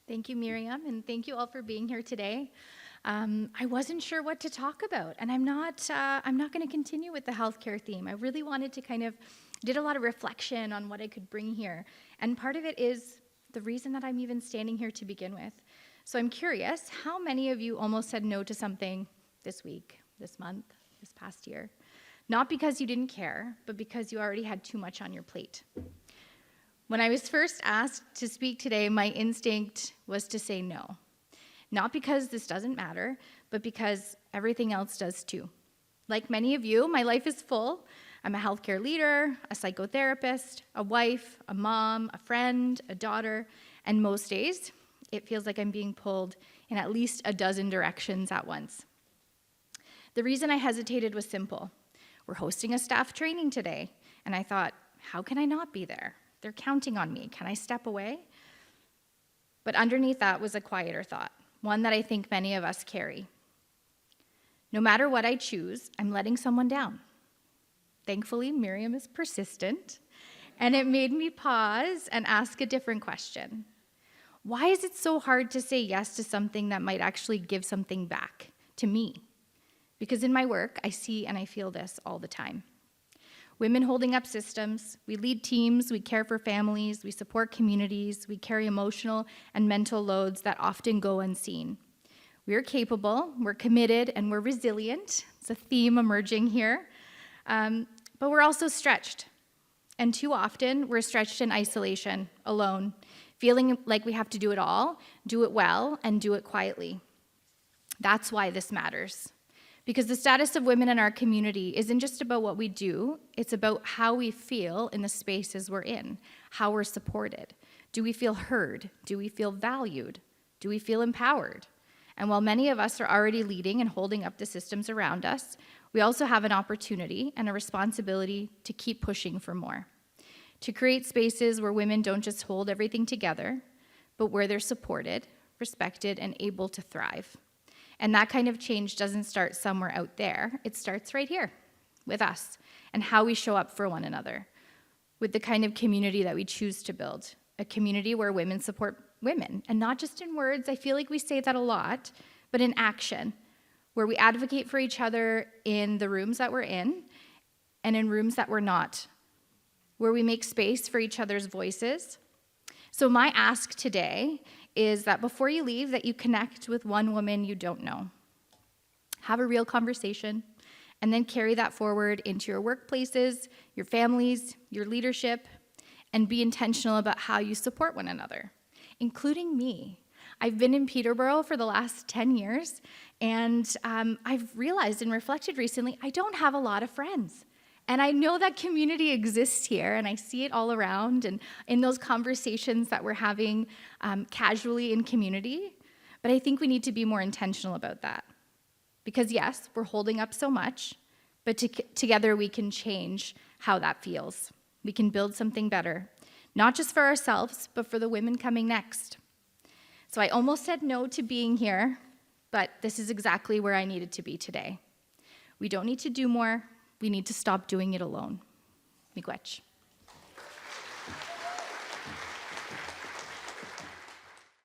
Thank you, Miriam, and thank you all for being here today. I wasn't sure what to talk about, and I'm not going to continue with the healthcare theme. I really wanted to did a lot of reflection on what I could bring here, and part of it is the reason that I'm even standing here to begin with. So I'm curious, how many of you almost said no to something this week, this month, this past year? Not because you didn't care, but because you already had too much on your plate. When I was first asked to speak today, my instinct was to say no. Not because this doesn't matter, but because everything else does too. Like many of you, my life is full. I'm a healthcare leader, a psychotherapist, a wife, a mom, a friend, a daughter, and most days, it feels like I'm being pulled in at least a dozen directions at once. The reason I hesitated was simple. We're hosting a staff training today, and I thought, how can I not be there? They're counting on me. Can I step away? But underneath that was a quieter thought, one that I think many of us carry. No matter what I choose, I'm letting someone down. Thankfully, Miriam is persistent, and it made me pause and ask a different question. Why is it so hard to say yes to something that might actually give something back to me? Because in my work, I see and I feel this all the time. Women holding up systems, we lead teams, we care for families, we support communities, we carry emotional and mental loads that often go unseen. We're capable, we're committed, and we're resilient. It's a theme emerging here. But we're also stretched. And too often, we're stretched in isolation, alone, feeling like we have to do it all, do it well, and do it quietly. That's why this matters. Because the status of women in our community isn't just about what we do, it's about how we feel in the spaces we're in, how we're supported. Do we feel heard? Do we feel valued? Do we feel empowered? And while many of us are already leading and holding up the systems around us, we also have an opportunity and a responsibility to keep pushing for more. To create spaces where women don't just hold everything together, but where they're supported, respected, and able to thrive. And that kind of change doesn't start somewhere out there. It starts right here with us and how we show up for one another, with the kind of community that we choose to build, a community where women support women. And not just in words, I feel like we say that a lot, but in action, where we advocate for each other in the rooms that we're in and in rooms that we're not, where we make space for each other's voices. So my ask today is that before you leave, that you connect with one woman you don't know. Have a real conversation, and then carry that forward into your workplaces, your families, your leadership, and be intentional about how you support one another, including me. I've been in Peterborough for the last 10 years, and I've realized and reflected recently, I don't have a lot of friends. And I know that community exists here, and I see it all around and in those conversations that we're having casually in community. But I think we need to be more intentional about that. Because yes, we're holding up so much, but together we can change how that feels. We can build something better, not just for ourselves, but for the women coming next. So I almost said no to being here, but this is exactly where I needed to be today. We don't need to do more. We need to stop doing it alone. Miigwech.